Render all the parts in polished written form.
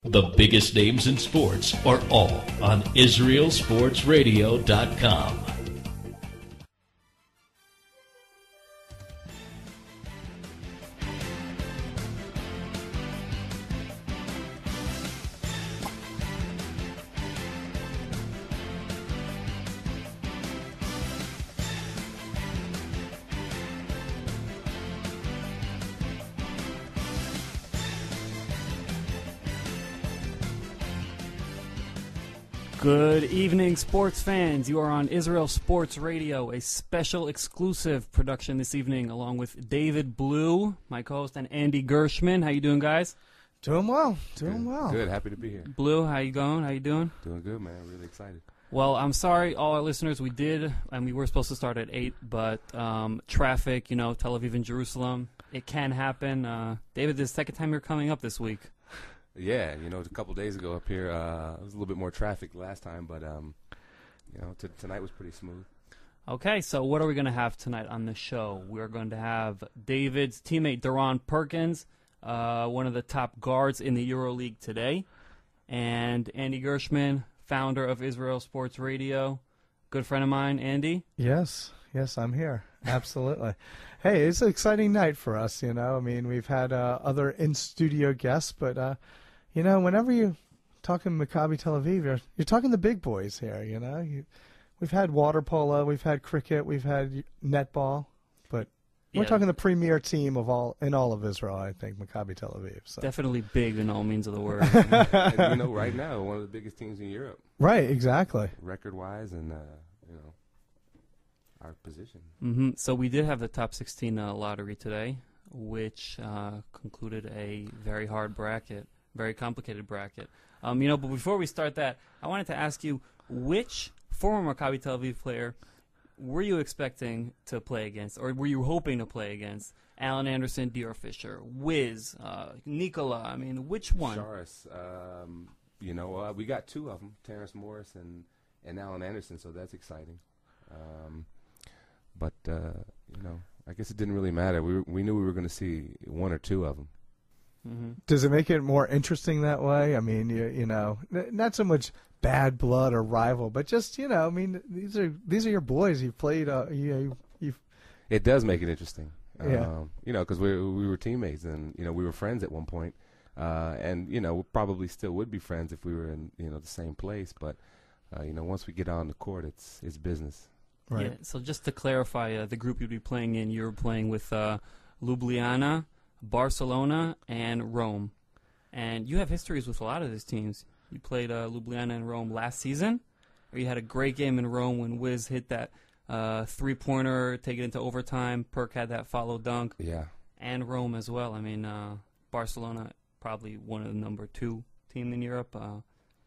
The biggest names in sports are all on IsraelSportsRadio.com. Good evening, sports fans. You are on Israel Sports Radio, a special exclusive production this evening, along with David Blue, my co-host, and Andy Gershman. How you doing, guys? Doing well. Well. Good. Happy to be here. Blue, how you going? How you doing? Doing good, man. Really excited. Well, I'm sorry, all our listeners. We were supposed to start at 8, but traffic, Tel Aviv and Jerusalem, it can happen. David, this is the second time you're coming up this week. Yeah, a couple days ago up here, it was a little bit more traffic last time, but, tonight was pretty smooth. Okay, so what are we going to have tonight on the show? We're going to have David's teammate, Deron Perkins, one of the top guards in the EuroLeague today, and Andy Gershman, founder of Israel Sports Radio. Good friend of mine, Andy. Yes, I'm here. Absolutely. Hey, it's an exciting night for us, we've had other in-studio guests, but, whenever you talking Maccabi Tel-Aviv, you're talking the big boys here, We've had water polo, we've had cricket, we've had netball, but we're talking the premier team in all of Israel, I think, Maccabi Tel-Aviv. So. Definitely big in all means of the word. And, right now, one of the biggest teams in Europe. Right, exactly. Record-wise and, our position. Mm-hmm. So we did have the top 16 lottery today, which concluded a very hard bracket, very complicated bracket. But before we start that, I wanted to ask you, which former Maccabi Tel Aviv player were you expecting to play against, or were you hoping to play against? Alan Anderson, Dior Fisher, Wiz, Nikola. Which one? Charis. We got two of them, Terrence Morris and Alan Anderson, so that's exciting. But I guess it didn't really matter. We knew we were going to see one or two of them. Mm-hmm. Does it make it more interesting that way? Not so much bad blood or rival, but just these are your boys. You've played. It does make it interesting. Yeah. Because we were teammates and we were friends at one point, and we probably still would be friends if we were in the same place. But once we get on the court, it's business. Right. Yeah, so just to clarify, the group you'd be playing in, you were playing with Ljubljana, Barcelona, and Rome. And you have histories with a lot of these teams. You played Ljubljana and Rome last season, or you had a great game in Rome when Wiz hit that three-pointer, take it into overtime. Perk had that follow dunk. Yeah. And Rome as well. Barcelona, probably one of the number 2 team in Europe.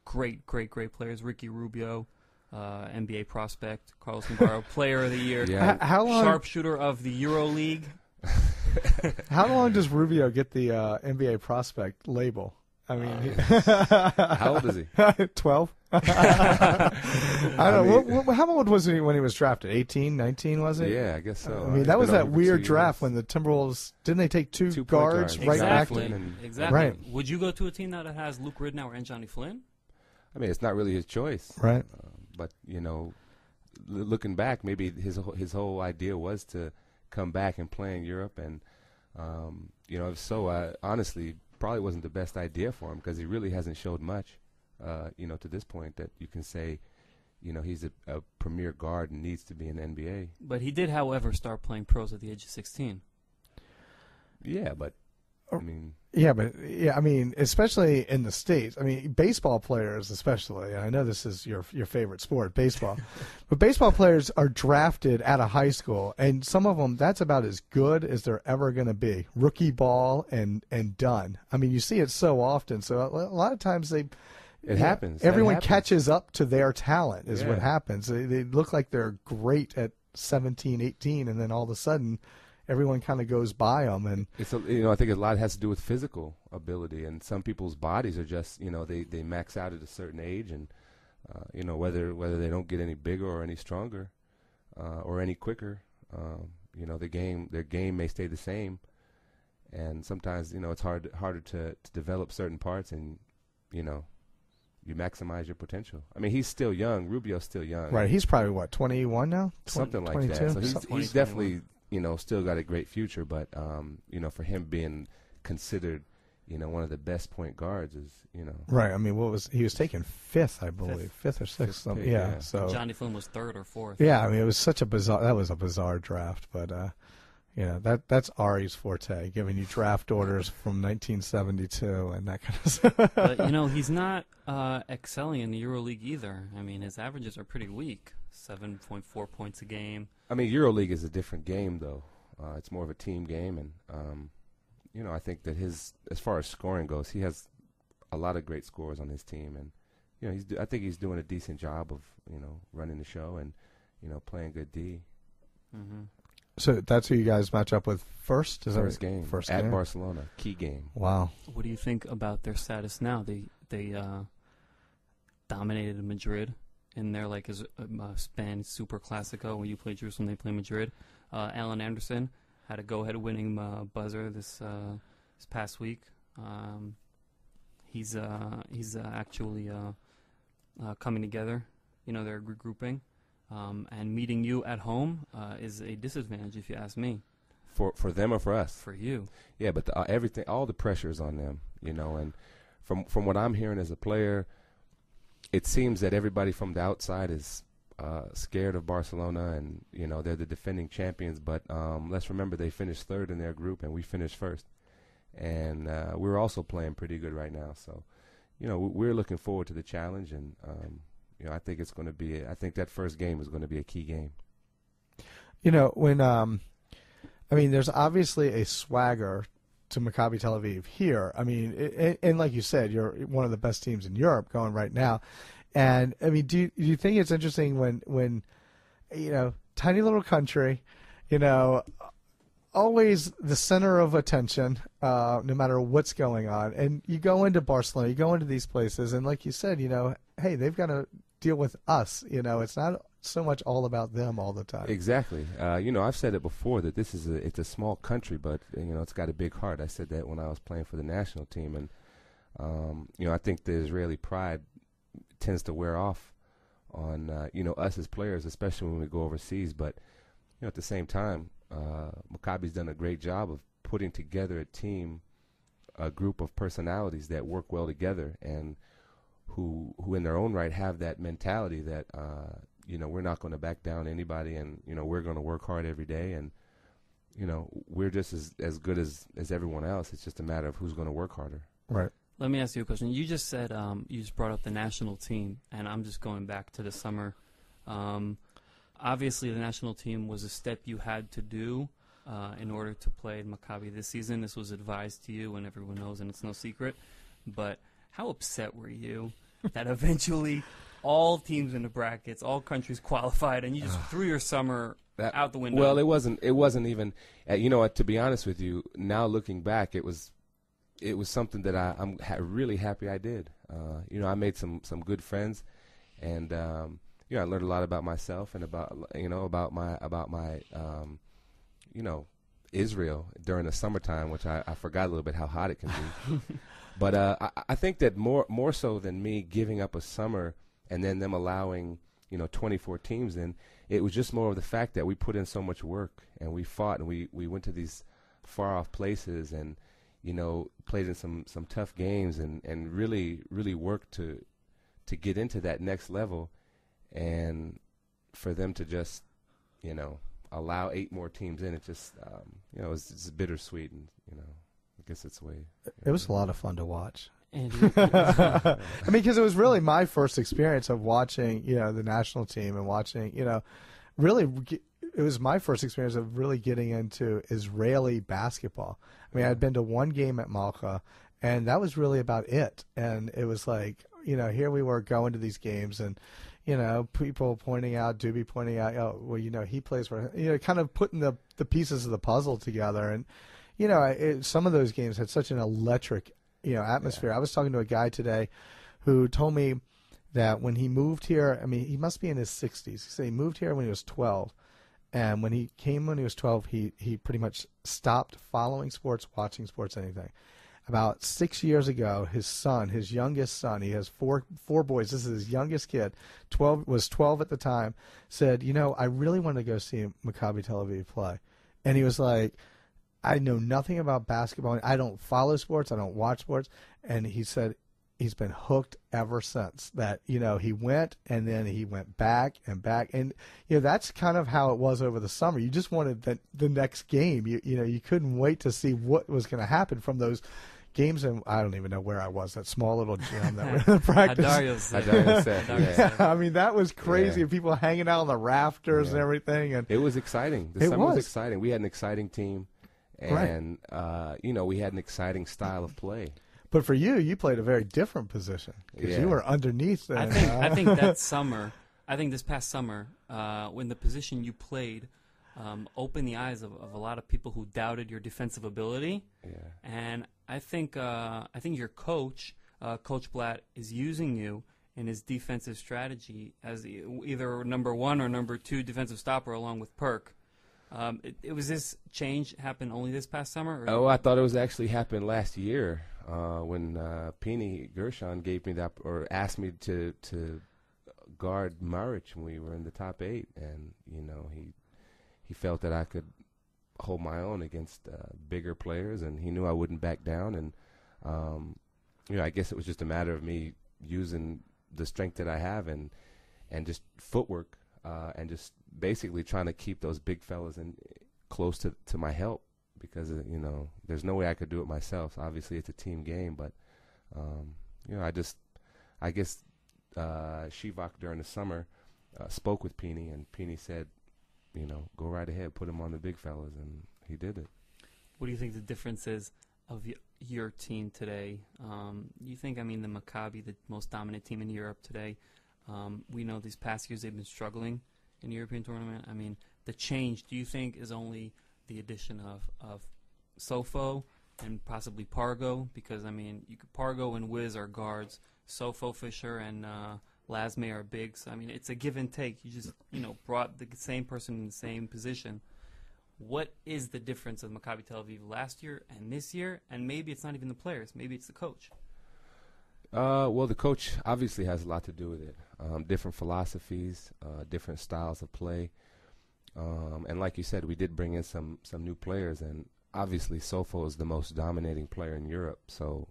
Great players. Ricky Rubio. NBA prospect, Carlos Navarro, Player of the Year, how long, sharpshooter of the EuroLeague. How long does Rubio get the NBA prospect label? How old is he? 12. I don't know. How old was he when he was drafted? 18, 19, was it? Yeah, I guess so. That was that weird draft when the Timberwolves, didn't they take two guards right exactly. back? Exactly. Right. Would you go to a team that has Luke Ridnour and Johnny Flynn? It's not really his choice. Right. But, looking back, maybe his whole idea was to come back and play in Europe. And, if so, honestly, probably wasn't the best idea for him because he really hasn't showed much, to this point that you can say, he's a premier guard and needs to be in the NBA. But he did, however, start playing pros at the age of 16. Yeah, but, especially in the States. Baseball players especially, and I know this is your favorite sport, baseball, but baseball players are drafted out of high school, and some of them, that's about as good as they're ever going to be. Rookie ball and done. You see it so often, so a lot of times it happens. Everyone catches up to their talent is what happens. They look like they're great at 17, 18, and then all of a sudden everyone kind of goes by them, and I think a lot has to do with physical ability, and some people's bodies are just they max out at a certain age, and whether they don't get any bigger or any stronger or any quicker, their game may stay the same, and sometimes it's harder to develop certain parts, and you know, you maximize your potential. I mean, he's still young. Rubio's still young. Right. He's probably, what, 21 now? Something like 22? that. So he's definitely, you know, still got a great future. But, you know, for him being considered, you know, one of the best point guards is, you know. Right. I mean, he was taken fifth, I believe. Fifth or sixth. Pick, yeah. So Johnny Flynn was third or fourth. Yeah. I mean, it was such a bizarre draft. But, yeah, that's Ari's forte, giving you draft orders from 1972 and that kind of stuff. But, you know, he's not excelling in the EuroLeague either. I mean, his averages are pretty weak, 7.4 points a game. I mean, EuroLeague is a different game, though. It's more of a team game. And, you know, I think that as far as scoring goes, he has a lot of great scores on his team. And, you know, I think he's doing a decent job of, you know, running the show and, you know, playing good D. Mm-hmm. So that's who you guys match up with first? First game. At game? Barcelona. Key game. Wow. What do you think about their status now? They dominated Madrid in their, like, Spanish Super Classico. When you play Jerusalem, they play Madrid. Alan Anderson had a go-ahead winning buzzer this past week. He's actually coming together. You know, they're regrouping. And meeting you at home is a disadvantage, if you ask me. For them or for us? For you. Yeah, but all the pressure is on them, you know. And from what I'm hearing as a player, it seems that everybody from the outside is scared of Barcelona, and you know they're the defending champions. But let's remember they finished third in their group, and we finished first. And we're also playing pretty good right now. So, you know, we're looking forward to the challenge, and you know, I think it's going to be. I think that first game is going to be a key game. You know, when I mean, there's obviously a swagger to Maccabi Tel Aviv here. I mean, and like you said, you're one of the best teams in Europe going right now. And I mean, do you think it's interesting when you know, tiny little country, you know, always the center of attention, no matter what's going on, and you go into Barcelona, you go into these places, and like you said, you know, hey, they've got to deal with us. You know, it's not so much all about them all the time. Exactly. You know, I've said it before that it's a small country, but you know, it's got a big heart. I said that when I was playing for the national team, and you know, I think the Israeli pride tends to wear off on you know, us as players, especially when we go overseas. But you know, at the same time, Maccabi's done a great job of putting together a group of personalities that work well together, and who in their own right have that mentality that you know, we're not going to back down anybody, and you know, we're going to work hard every day, and you know, we're just as good as everyone else. It's just a matter of who's going to work harder. Right. Let me ask you a question. You just said you just brought up the national team, and I'm just going back to the summer. Obviously, the national team was a step you had to do in order to play Maccabi this season. This was advised to you, and everyone knows, and it's no secret. But how upset were you that eventually all teams in the brackets, all countries qualified, and you just threw your summer out the window? Well, it wasn't even. You know what? To be honest with you, now looking back, it was something that I'm really happy I did. You know, I made some good friends, and you know, I learned a lot about myself and about my you know, Israel during the summertime, which I forgot a little bit how hot it can be. But I think that more so than me giving up a summer and then them allowing, you know, 24 teams in, it was just more of the fact that we put in so much work, and we fought, and we went to these far off places, and you know, played in some tough games, and really worked to get into that next level. And for them to just, you know, allow 8 more teams in, it just, you know, it's bittersweet, and you know, I guess it's the way. It was a lot of fun to watch. I mean, because it was really my first experience of watching, you know, the national team, and watching, you know, really, it was my first experience of really getting into Israeli basketball. I mean, I'd been to one game at Malcha, and that was really about it. And it was like, you know, here we were going to these games, and you know, people pointing out, Dubi pointing out, oh, well, you know, he plays for, you know, kind of putting the pieces of the puzzle together. And, you know, some of those games had such an electric, you know, atmosphere. Yeah. I was talking to a guy today who told me that when he moved here, I mean, he must be in his 60s. He said he moved here when he was 12. And when he was 12, he pretty much stopped following sports, watching sports, anything. about 6 years ago, his son, his youngest son, he has four boys. This is his youngest kid, 12 at the time, said, I really want to go see Maccabi Tel Aviv play. And he was like, I know nothing about basketball. I don't follow sports. I don't watch sports. And he said he's been hooked ever since that, he went and then he went back and back. And, that's kind of how it was over the summer. You just wanted the next game. You couldn't wait to see what was going to happen from those games. And I don't even know where I was, that small little gym that we practiced. Hadario's set. Yeah, I mean, that was crazy. Yeah. People hanging out on the rafters and everything. And it was exciting. The summer was exciting. We had an exciting team. And, we had an exciting style of play. But for you, you played a very different position because you were underneath. I think that summer, this past summer, when the position you played opened the eyes of a lot of people who doubted your defensive ability. Yeah. And I think your coach, Coach Blatt, is using you in his defensive strategy as either number 1 or number 2 defensive stopper along with Perk. It was this change happen only this past summer? I thought it was actually happened last year when Gershman gave me that or asked me to guard Maric when we were in the top 8, and he felt that I could hold my own against bigger players, and he knew I wouldn't back down, and I guess it was just a matter of me using the strength that I have and just footwork. And just basically trying to keep those big fellas close to my help because, there's no way I could do it myself. So obviously, it's a team game, but, I guess Shivak during the summer spoke with Peeny, and Peeny said, go right ahead, put him on the big fellas, and he did it. What do you think the difference is of your team today? You think, the Maccabi, the most dominant team in Europe today, we know these past years they've been struggling in the European tournament. The change, do you think, is only the addition of Sofo and possibly Pargo? Because, Pargo and Wiz are guards. Sofo, Fisher, and Lasme are bigs. It's a give and take. You just, brought the same person in the same position. What is the difference of Maccabi Tel Aviv last year and this year? And maybe it's not even the players. Maybe it's the coach. Well, the coach obviously has a lot to do with it. Different philosophies, different styles of play. And like you said, we did bring in some new players, and obviously Sofo is the most dominating player in Europe, so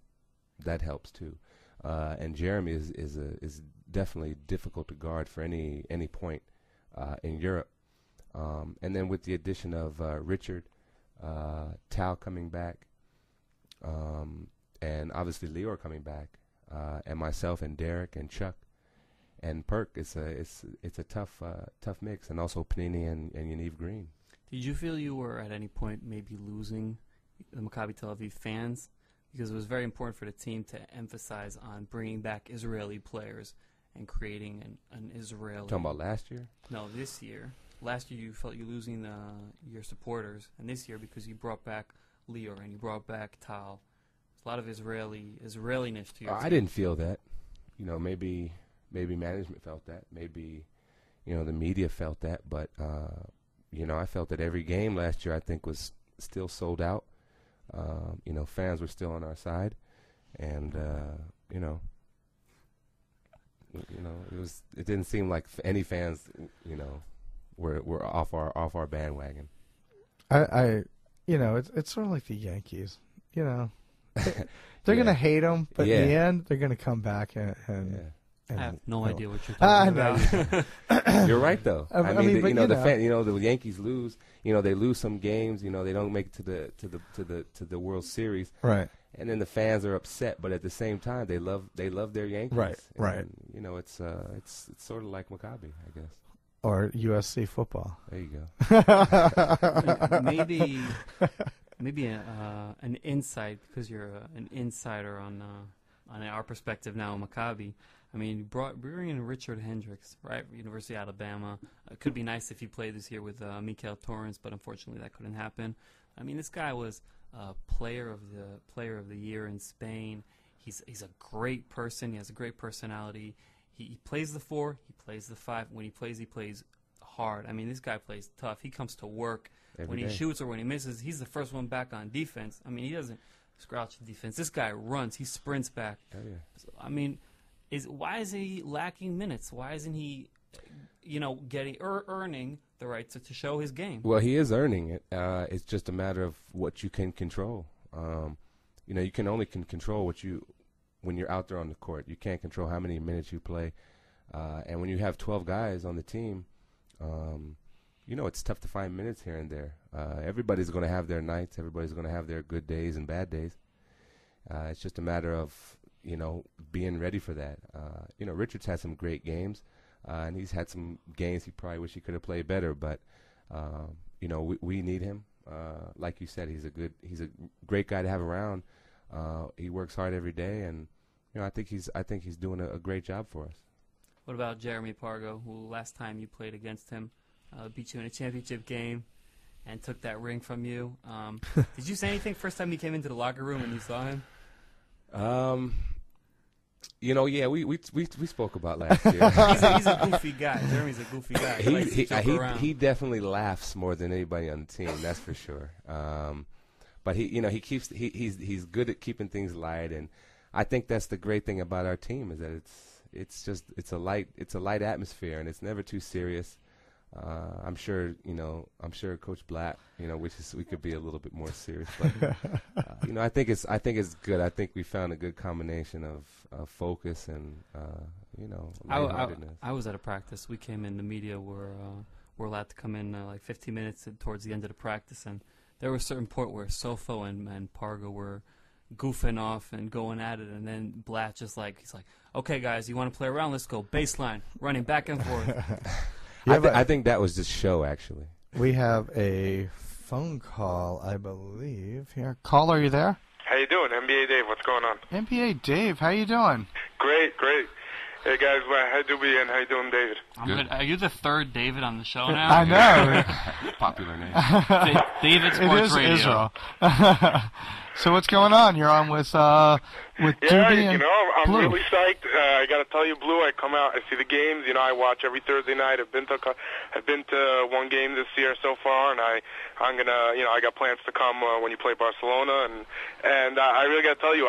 that helps too. And Jeremy is definitely difficult to guard for any point in Europe. And then with the addition of Richard, Tal coming back, and obviously Lior coming back, and myself and Derek and Chuck and Perk, it's a tough mix, and also Panini and Yaniv Green. Did you feel you were at any point maybe losing the Maccabi Tel Aviv fans? Because it was very important for the team to emphasize on bringing back Israeli players and creating an Israeli. Talking about last year? No, this year. Last year you felt you losing your supporters, and this year because you brought back Lior and you brought back Tal. A lot of Israeliness to your team. I didn't feel that. Maybe management felt that. Maybe, the media felt that. But, I felt that every game last year I think was still sold out. Fans were still on our side. And, it didn't seem like any fans, were off our bandwagon. It's sort of like the Yankees, They're going to hate them, but in the end, they're going to come back and I have no idea what you're talking about. You're right, though. The Yankees lose. They lose some games. They don't make it to the World Series. Right. And then the fans are upset, but at the same time, they love their Yankees. Right. It's sort of like Maccabi, I guess. Or U.S.C. football. There you go. Maybe an insight, because you're an insider on our perspective now in Maccabi. We bring in Richard Hendricks, right? University of Alabama. It could be nice if he played this year with Mikael Torrance, but unfortunately that couldn't happen. This guy was player of the year in Spain. He's a great person. He has a great personality. He plays the 4. He plays the 5. When he plays hard. This guy plays tough. He comes to work. When he shoots or when he misses, he's the first one back on defense. He doesn't Scrouchy defense. This guy runs. He sprints back. Oh, yeah. So, I mean, why is he lacking minutes? Why isn't he, getting earning the right to show his game? Well, he is earning it. It's just a matter of what you can control. You can only control when you're out there on the court. You can't control how many minutes you play. And when you have 12 guys on the team, it's tough to find minutes here and there. Everybody's going to have their nights. Everybody's going to have their good days and bad days. It's just a matter of, being ready for that. Richard's had some great games, and he's had some games he probably wish he could have played better. But, we need him. Like you said, he's a great guy to have around. He works hard every day, and I think he's doing a great job for us. What about Jeremy Pargo, who last time you played against him beat you in a championship game and took that ring from you? Did you say anything first time you came into the locker room and you saw him? Yeah, we spoke about last year. He's a goofy guy. Jeremy's a goofy guy. He definitely laughs more than anybody on the team. That's for sure. But he's good at keeping things light, and I think that's the great thing about our team is that it's a light atmosphere, and it's never too serious. I'm sure Coach Black, wishes we could be a little bit more serious, but I think it's good. I think we found a good combination of focus and lightheartedness. I was at a practice. We came in. The media were allowed to come in like 15 minutes towards the end of the practice, and there was a certain point where Sofo and Pargo were goofing off and going at it, and then Blatt he's like, okay guys, you want to play around? Let's go baseline, running back and forth. I think that was just show, actually. We have a phone call, I believe. Here, caller, are you there? How you doing, NBA Dave? What's going on? NBA Dave, how you doing? Great. Hey guys, hi Dubi, and how you doing, David? I'm good. Are you the third David on the show now? I know. Popular name. David Sports Radio. Israel. So what's going on? You're on with Dubi and I'm Blue. really psyched. I got to tell you, Blue, I come out, I see the games. I watch every Thursday night. I've been to one game this year so far, and I'm gonna, I got plans to come when you play Barcelona, and I really got to tell you,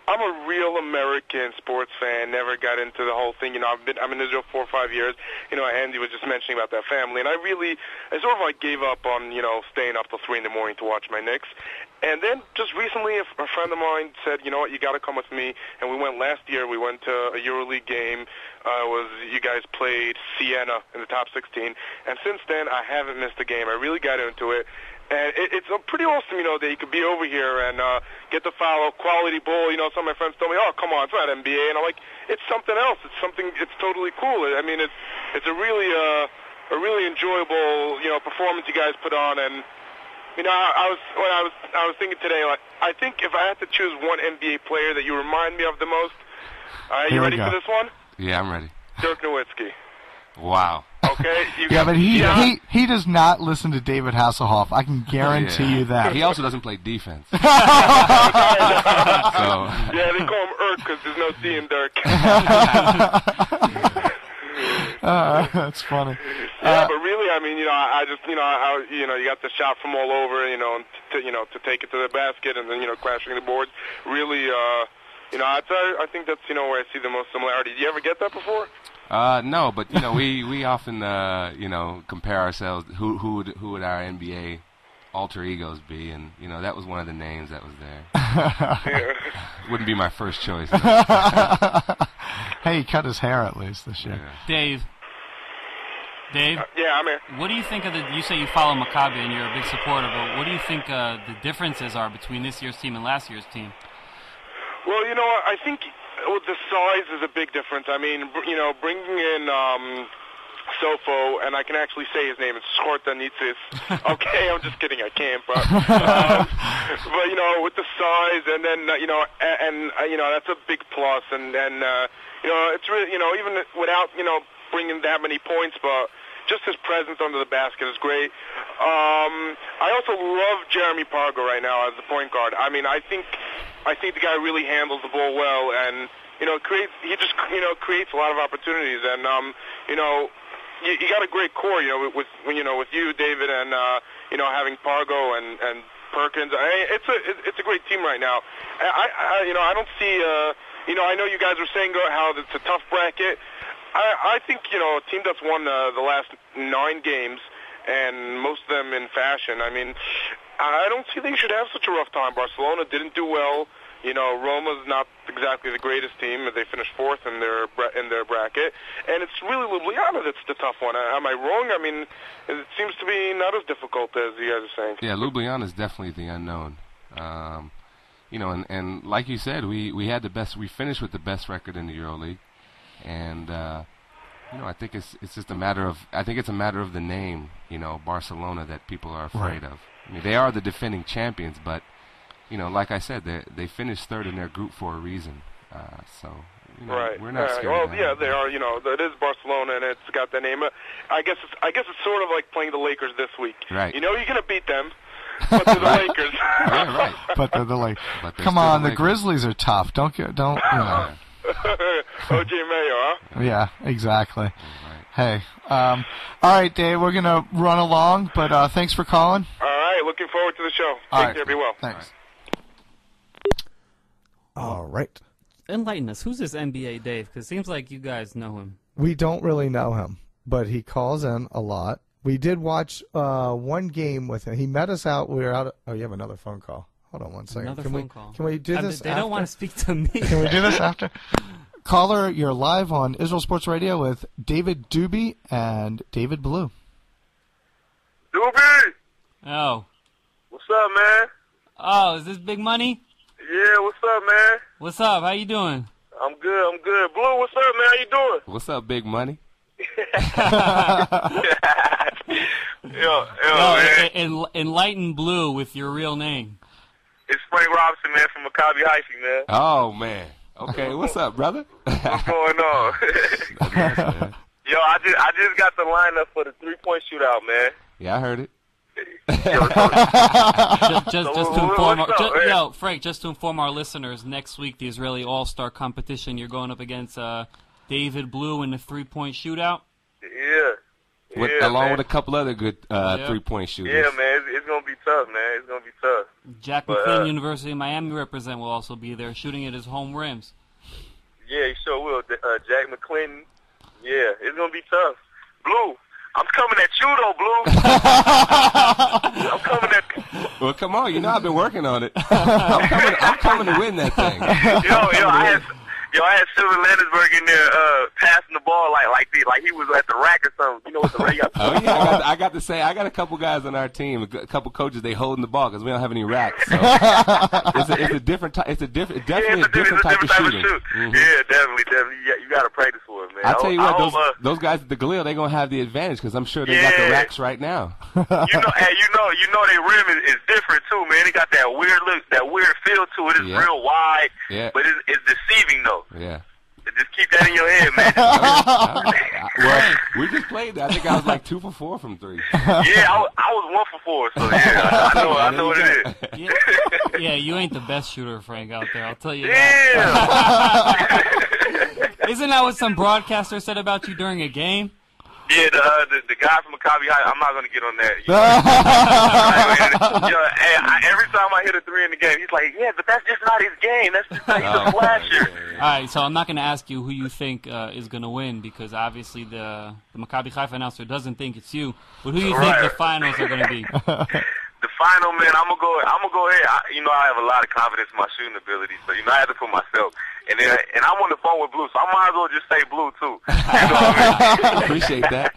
I'm a real American sports fan. Never got into the whole thing. I'm in Israel 4 or 5 years. Andy was just mentioning about that family, and I sort of gave up on staying up till 3 in the morning to watch my Knicks. And then just recently, a friend of mine said, you know what, you got to come with me. And we went last year. We went to a EuroLeague game. You guys played Siena in the top 16. And since then, I haven't missed a game. I really got into it. And it's pretty awesome, that you could be over here and get to follow quality ball. Some of my friends told me, oh, come on, it's not NBA. And I'm like, it's something else. It's totally cool. I mean, it's a really enjoyable, performance you guys put on. And I was thinking today, I think if I had to choose one NBA player that you remind me of the most, you ready for this one? Yeah, I'm ready. Dirk Nowitzki. Wow. Okay. But he does not listen to David Hasselhoff. I can guarantee you that. He also doesn't play defense. Yeah, they call him Irk because there's no C in Dirk. That's funny. Yeah, but really, I mean, I just, you got the shot from all over, to take it to the basket and then, crashing the boards. Really, I think that's, where I see the most similarity. Did you ever get that before? No, but we often compare ourselves. Who would our NBA alter egos be? And that was one of the names that was there. Wouldn't be my first choice. Hey, he cut his hair at least this year. Yeah. Dave? Yeah, I'm here. What do you think of you say you follow Maccabi and you're a big supporter, but what do you think the differences are between this year's team and last year's team? Well, I think the size is a big difference. I mean, bringing in Sofo, and I can actually say his name, it's Skortanitsis. Okay, I'm just kidding, I can't, but with the size, and then, that's a big plus, and it's really, even without, bringing that many points, but just his presence under the basket is great. I also love Jeremy Pargo right now as the point guard. I mean, I think the guy really handles the ball well, and creates a lot of opportunities. And you got a great core, with you, David, and having Pargo and Perkins. It's a great team right now. I don't see. I know you guys were saying how it's a tough bracket. I think a team that's won the last 9 games, and most of them in fashion. I mean, I don't see they should have such a rough time. Barcelona didn't do well. Roma's not exactly the greatest team. They finished 4th in their bracket, and it's really Ljubljana that's the tough one. Am I wrong? I mean, it seems to be not as difficult as you guys are saying. Yeah, Ljubljana is definitely the unknown. And like you said, we had the best. We finished with the best record in the EuroLeague, and I think it's just a matter of. I think it's a matter of the name, Barcelona, that people are afraid of. I mean, they are the defending champions, but. Like I said, they finished 3rd in their group for a reason. We're not scared. Well, of them. yeah, they are. It is Barcelona, and it's got that name. I guess it's sort of like playing the Lakers this week. Right. You're going to beat them, but they're the Lakers. Yeah, right. But they're the Lakers. Come on, the Grizzlies are tough. Don't. O.J. Mayo, huh? Yeah, exactly. Hey, all right, Dave. We're gonna run along, but thanks for calling. All right, looking forward to the show. Take care. Be well. Thanks. All right. Enlighten us. Who's this NBA Dave? Because it seems like you guys know him. We don't really know him, but he calls in a lot. We did watch one game with him. He met us out. We were out. Oh, you have another phone call. Hold on one second. Another phone call. Can we do this They after? don't want to speak to me. Can we do this after? Caller, you're live on Israel Sports Radio with David Dubi and David Blue. Dubi! Oh. What's up, man? Oh, is this Big Money? Yeah, what's up, man? What's up? How you doing? I'm good. Blue, what's up, man? How you doing? What's up, Big Money? Man. Enlighten Blue with your real name. It's Frank Robinson, man, from Maccabi Hyphy, man. Oh, man. Okay, what's up, brother? What's going on? Yo, I just got the lineup for the 3-point shootout, man. Yeah, I heard it. Frank, just to inform our listeners, next week the Israeli All-Star competition, you're going up against David Blue in the 3-point shootout. Yeah. Along with a couple other good 3-point shooters. Yeah, man, it's going to be tough, man. It's going to be tough. Jack McLean, University of Miami represent, will also be there, shooting at his home rims. Yeah, he sure will. Jack McClinton. Yeah, it's going to be tough. Blue, I'm coming at you, though, Blue. I'm coming at... Well, come on. I've been working on it. I'm coming to win that thing. I had Sylvan Landesberg in there passing the ball like he was at the rack or something. What the rack got? Oh yeah, I got to say, I got a couple guys on our team, a couple coaches. They holding the ball because we don't have any racks. So it's a different type. It's definitely a different type of shooting. Mm-hmm. Yeah, definitely. Yeah, you got to practice for it, man. I tell you what, those guys at the Galil, they're gonna have the advantage because I'm sure they got the racks right now. You know, their rim is different too, man. They got that weird look, that weird feel to it. It's real wide, but it's deceiving though. Yeah. Just keep that in your head, man. Well, we just played that. I think I was like 2 for 4 from 3. Yeah, I was 1 for 4. So yeah, I know what it is. Yeah, you ain't the best shooter, Frank, out there. I'll tell you that. Isn't that what some broadcaster said about you during a game? Yeah, the guy from Maccabi, I'm not going to get on that. Every time I hit a 3 in the game, he's like, yeah, but that's just not his game. That's just not, he's a flasher. All right, so I'm not going to ask you who you think is going to win because obviously the Maccabi Haifa announcer doesn't think it's you. But who do you think the finals are going to be? The final, man, I'm gonna go ahead. I have a lot of confidence in my shooting ability, so I have to put myself. And I'm on the phone with Blue, so I might as well just say Blue too. You know what I mean? Appreciate that.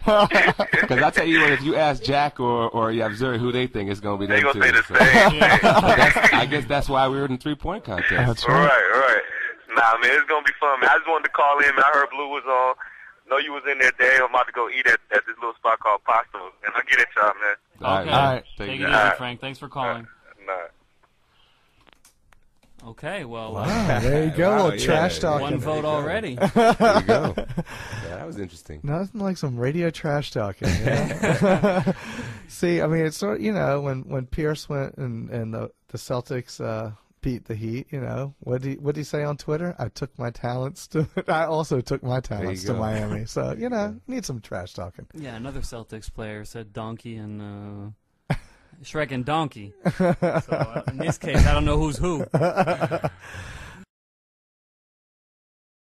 Because I tell you what, if you ask Jack or Yavzuri who they think it's gonna be, they them gonna too. say the same. I guess that's why we were in the 3-point contest. That's right. Right. Nah, man, it's gonna be fun, man. I just wanted to call in, man. I heard Blue was on. Know you was in there, Dave. I'm about to go eat at this little spot called Pasto, and I'll get at y'all, man. Okay. All right. Take it easy, Frank. Thanks for calling. Nah. Okay, well. Wow, there you go. Wow, trash talking. One vote already. There you go. Yeah, that was interesting. Nothing like some radio trash talking. Yeah? See, I mean, it's sort of, when Pierce went and the Celtics beat the Heat, what did he say on Twitter? I also took my talents to Miami. So, need some trash talking. Yeah, another Celtics player said donkey and Shrek and Donkey. So in this case, I don't know who's who.